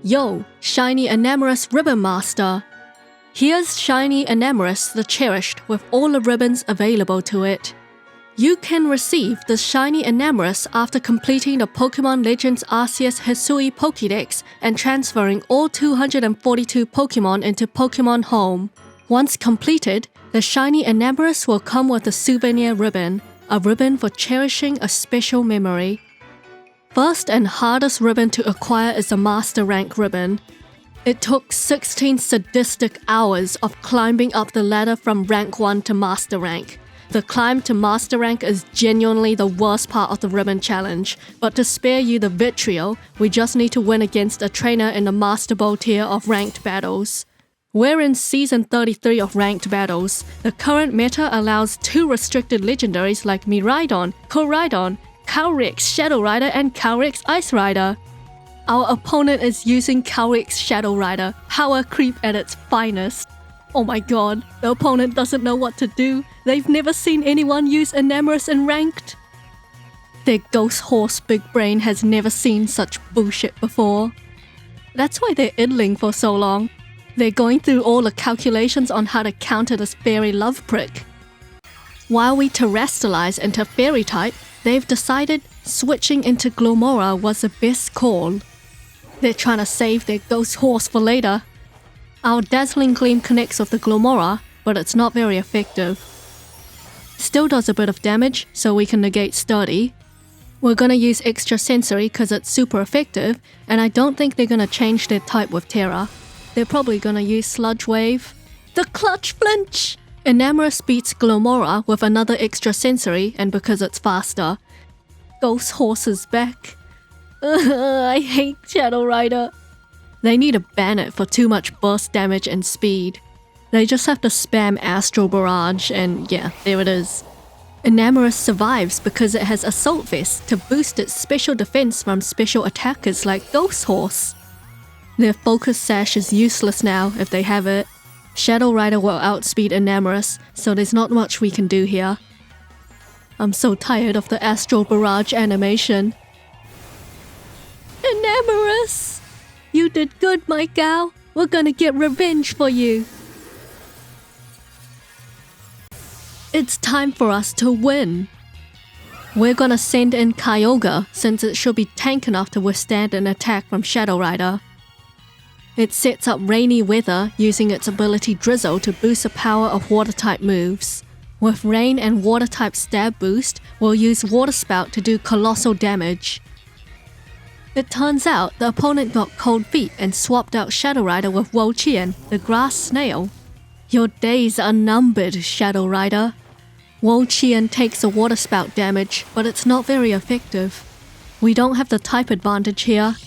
Yo, Shiny Enamorus Ribbon Master! Here's Shiny Enamorus the Cherished with all the ribbons available to it. You can receive the Shiny Enamorus after completing the Pokemon Legends Arceus Hisui Pokedex and transferring all 242 Pokemon into Pokemon Home. Once completed, the Shiny Enamorus will come with a Souvenir Ribbon, a ribbon for cherishing a special memory. First and hardest ribbon to acquire is the Master Rank ribbon. It took 16 sadistic hours of climbing up the ladder from Rank 1 to Master Rank. The climb to Master Rank is genuinely the worst part of the ribbon challenge, but to spare you the vitriol, we just need to win against a trainer in the Master Ball tier of ranked battles. We're in Season 33 of ranked battles. The current meta allows 2 restricted legendaries like Miraidon, Koraidon, Calyrex Shadow Rider and Calyrex Ice Rider. Our opponent is using Calyrex Shadow Rider, power creep at its finest. Oh my god, the opponent doesn't know what to do. They've never seen anyone use Enamorus in ranked. Their ghost horse big brain has never seen such bullshit before. That's why they're idling for so long. They're going through all the calculations on how to counter this fairy love prick. While we terrestrialize into fairy type, they've decided switching into Glomora was the best call. They're trying to save their ghost horse for later. Our Dazzling Gleam connects with the Glomora, but it's not very effective. Still does a bit of damage, so we can negate Sturdy. We're gonna use Extra Sensory because it's super effective, and I don't think they're gonna change their type with Terra. They're probably gonna use Sludge Wave. The Clutch Flinch! Enamorus beats Glomora with another Extra Sensory, and because it's faster. Ghost Horse is back. I hate Shadow Rider. They need to ban it for too much burst damage and speed. They just have to spam Astral Barrage and yeah, there it is. Enamorus survives because it has Assault Vest to boost its special defense from special attackers like Ghost Horse. Their Focus Sash is useless now if they have it. Shadow Rider will outspeed Enamorus, so there's not much we can do here. I'm so tired of the Astral Barrage animation. Enamorus! You did good, my gal. We're gonna get revenge for you. It's time for us to win. We're gonna send in Kyogre since it should be tank enough to withstand an attack from Shadow Rider. It sets up rainy weather using its ability Drizzle to boost the power of water-type moves. With rain and water-type stab boost, we'll use Water Spout to do colossal damage. It turns out the opponent got Cold Feet and swapped out Shadow Rider with Wo-Chien, the grass snail. Your days are numbered, Shadow Rider. Wo-Chien takes a Water Spout damage, but it's not very effective. We don't have the type advantage here.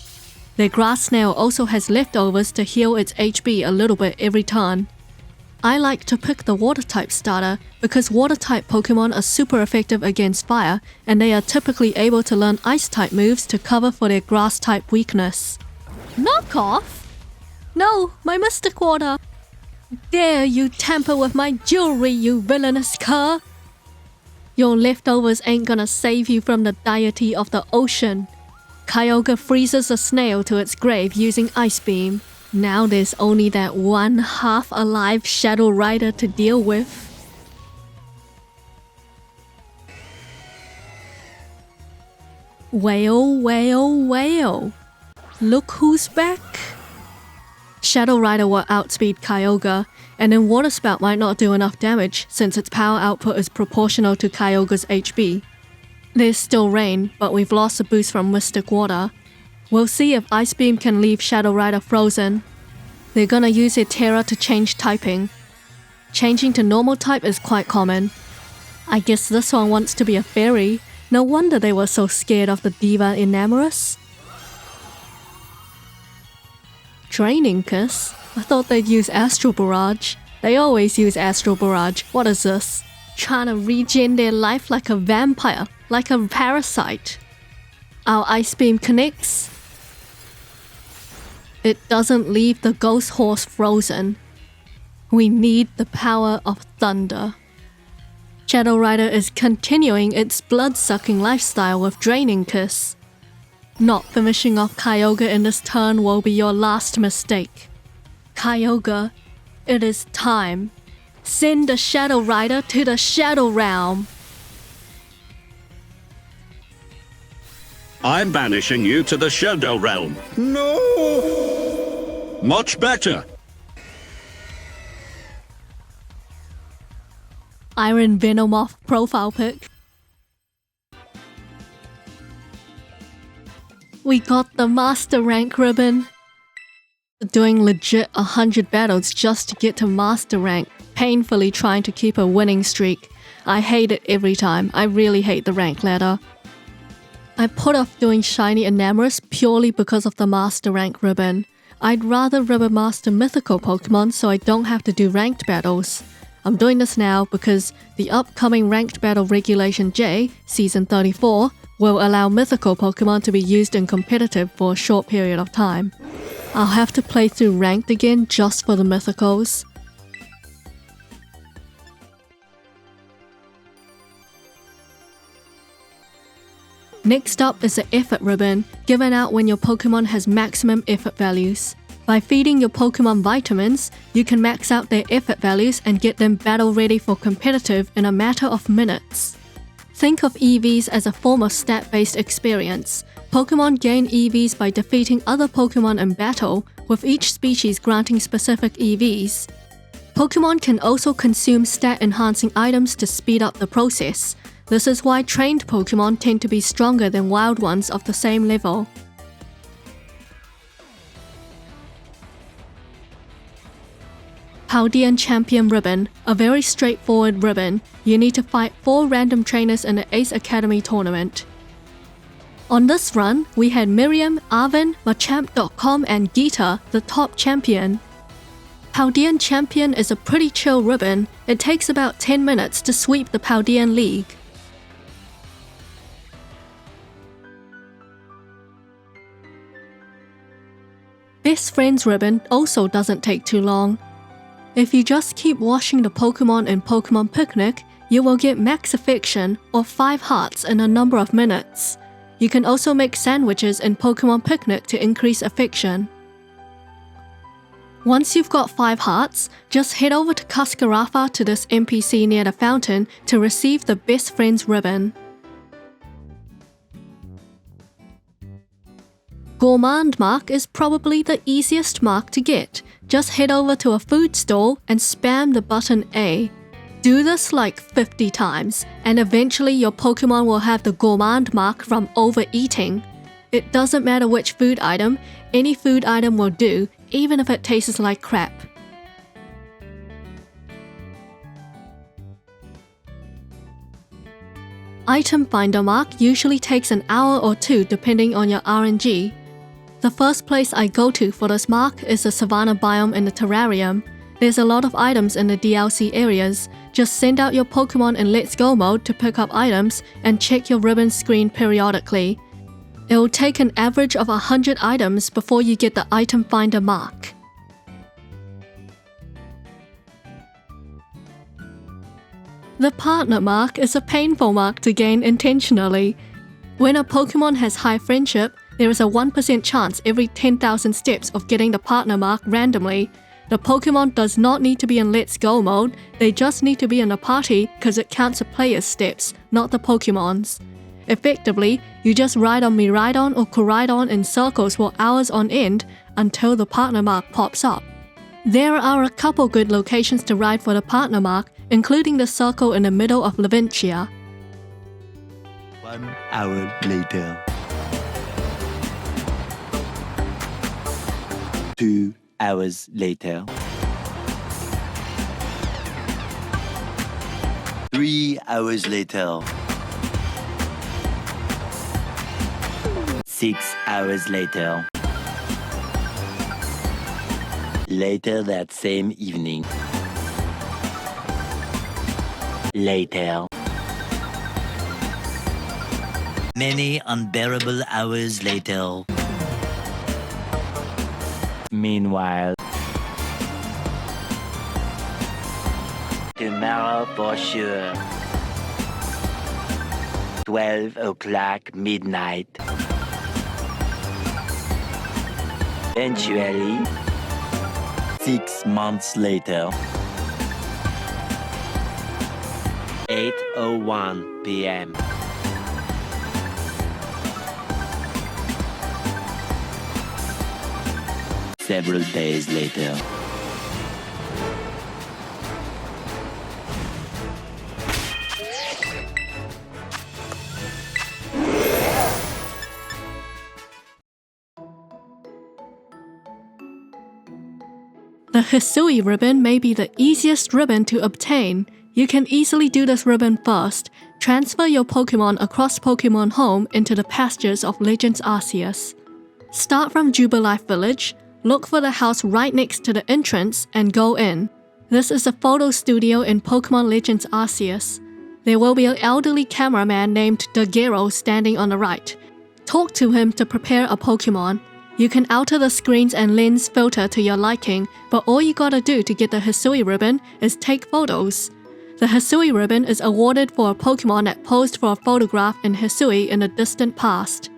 Their grass snail also has leftovers to heal its HP a little bit every turn. I like to pick the Water-type starter because Water-type Pokemon are super effective against fire and they are typically able to learn Ice-type moves to cover for their Grass-type weakness. Knock off? No, my Mystic Water! Dare you tamper with my jewelry, you villainous cur! Your leftovers ain't gonna save you from the deity of the ocean. Kyogre freezes a snail to its grave using Ice Beam. Now there's only that one half-alive Shadow Rider to deal with. Whale, whale, whale. Look who's back. Shadow Rider will outspeed Kyogre, and then Water Spout might not do enough damage since its power output is proportional to Kyogre's HP. There's still rain, but we've lost a boost from Mystic Water. We'll see if Ice Beam can leave Shadow Rider frozen. They're gonna use their Terra to change typing. Changing to normal type is quite common. I guess this one wants to be a fairy. No wonder they were so scared of the Diva Enamorus. Draining Kiss? I thought they'd use Astral Barrage. They always use Astral Barrage. What is this? Trying to regen their life like a vampire, like a parasite. Our Ice Beam connects. It doesn't leave the Ghost Horse frozen. We need the power of thunder. Shadow Rider is continuing its blood-sucking lifestyle with Draining Kiss. Not finishing off Kyogre in this turn will be your last mistake. Kyogre, it is time. Send the Shadow Rider to the Shadow Realm. I'm banishing you to the Shadow Realm. No! Much better. Iron Venomoth profile pic. We got the Master Rank ribbon. Doing legit 100 battles just to get to Master Rank, painfully trying to keep a winning streak. I hate it every time. I really hate the rank ladder. I put off doing Shiny Enamorus purely because of the Master Rank ribbon. I'd rather ribbon master mythical Pokemon so I don't have to do ranked battles. I'm doing this now because the upcoming Ranked Battle Regulation J, Season 34, will allow mythical Pokemon to be used in competitive for a short period of time. I'll have to play through ranked again just for the mythicals. Next up is the effort ribbon, given out when your Pokemon has maximum effort values. By feeding your Pokemon vitamins, you can max out their effort values and get them battle ready for competitive in a matter of minutes. Think of EVs as a form of stat-based experience. Pokemon gain EVs by defeating other Pokemon in battle, with each species granting specific EVs. Pokemon can also consume stat-enhancing items to speed up the process. This is why trained Pokemon tend to be stronger than wild ones of the same level. Paldean Champion Ribbon, a very straightforward ribbon. You need to fight 4 random trainers in the Ace Academy tournament. On this run, we had Miriam, Arvin, Machamp.com and Geeta, the top champion. Paldean Champion is a pretty chill ribbon. It takes about 10 minutes to sweep the Paldean League. Best Friends ribbon also doesn't take too long. If you just keep washing the Pokemon in Pokemon Picnic, you will get max affection or 5 hearts in a number of minutes. You can also make sandwiches in Pokemon Picnic to increase affection. Once you've got 5 hearts, just head over to Cascarafa to this NPC near the fountain to receive the Best Friends ribbon. Gourmand Mark is probably the easiest mark to get. Just head over to a food stall and spam the button A. Do this like 50 times, and eventually your Pokemon will have the Gourmand Mark from overeating. It doesn't matter which food item, any food item will do, even if it tastes like crap. Item Finder Mark usually takes an hour or 2 depending on your RNG. The first place I go to for this mark is the Savannah biome in the terrarium. There's a lot of items in the DLC areas. Just send out your Pokemon in Let's Go mode to pick up items and check your ribbon screen periodically. It will take an average of 100 items before you get the Item Finder mark. The Partner mark is a painful mark to gain intentionally. When a Pokemon has high friendship, there is a 1% chance every 10,000 steps of getting the Partner mark randomly. The Pokemon does not need to be in Let's Go mode, they just need to be in a party because it counts the player's steps, not the Pokemon's. Effectively, you just ride on Miraidon or Koraidon in circles for hours on end until the Partner mark pops up. There are a couple good locations to ride for the Partner mark, including the circle in the middle of Leventia. 1 hour later. 2 hours later. 3 hours later. 6 hours later. Later that same evening. Later. Many unbearable hours later. Meanwhile, tomorrow for sure. 12 o'clock midnight. Eventually, 6 months later, 8:01 p.m. Several days later. The Hisui Ribbon may be the easiest ribbon to obtain. You can easily do this ribbon first. Transfer your Pokemon across Pokemon Home into the pastures of Legends Arceus. Start from Jubilife Village, look for the house right next to the entrance, and go in. This is a photo studio in Pokemon Legends Arceus. There will be an elderly cameraman named Daguerreo standing on the right. Talk to him to prepare a Pokemon. You can alter the screens and lens filter to your liking, but all you gotta do to get the Hisui Ribbon is take photos. The Hisui Ribbon is awarded for a Pokemon that posed for a photograph in Hisui in the distant past.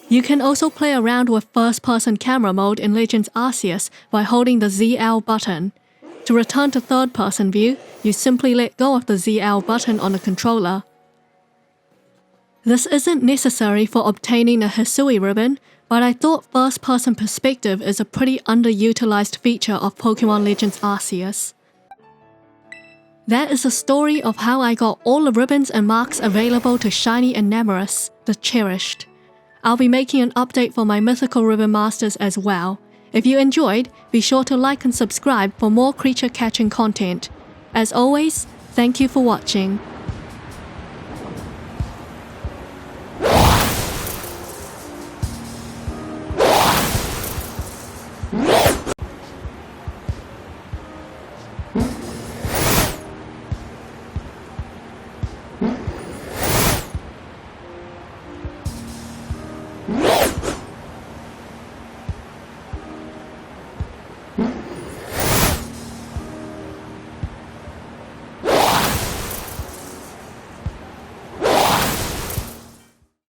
You can also play around with first-person camera mode in Legends Arceus by holding the ZL button. To return to third-person view, you simply let go of the ZL button on the controller. This isn't necessary for obtaining a Hisui Ribbon, but I thought first-person perspective is a pretty underutilized feature of Pokemon Legends Arceus. That is the story of how I got all the ribbons and marks available to Shiny Enamorus the Cherished. I'll be making an update for my Mythical Ribbon Masters as well. If you enjoyed, be sure to like and subscribe for more creature catching content. As always, thank you for watching.